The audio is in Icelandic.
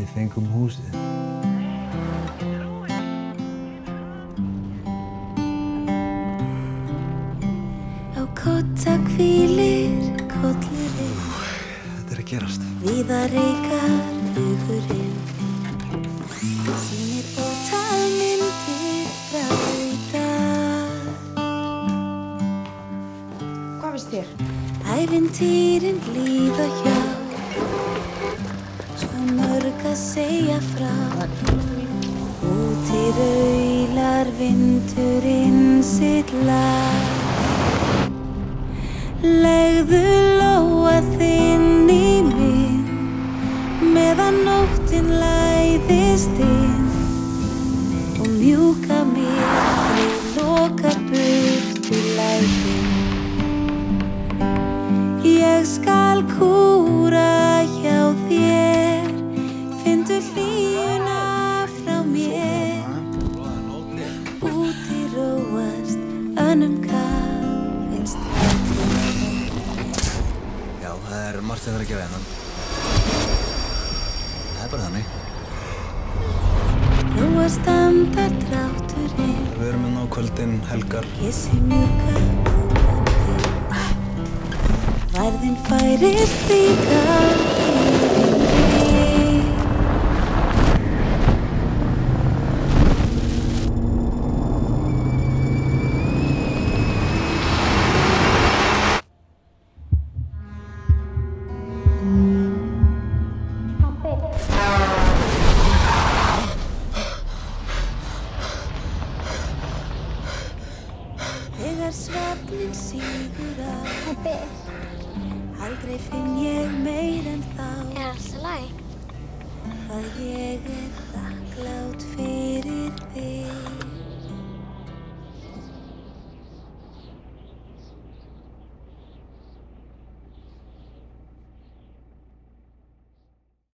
Við fengum húsið. Á kotta hvílir kollurinn. Þetta að gerast. Víða reykar hugurinn. Sýnir ótal myndir frá í dag. Hvað finnst þér? Ævintýrin líða hjá. Svo mörg að segja frá. Úti raular vindurinn sitt lag. Legðu lóa þinn í minn meðan nóttin læðist inn og mjúka myrkrið lokar burtu lætin. Ég skal kúra hjá þér, finndu hlýjuna frá mér. Úti róast önnum kafinn strætin. Já, það margt að vera að gera hérna. Það bara þannig. Róast andar drátturinn. Við erum á kvöldin, helgar. Kissi mjúka hópandi. Værðin færir líka yfir mig. Þegar svefninn sígur á. Pabbi. Aldrei finn ég meir en þá. Allt í lagi? Hvað ég þakklát fyrir.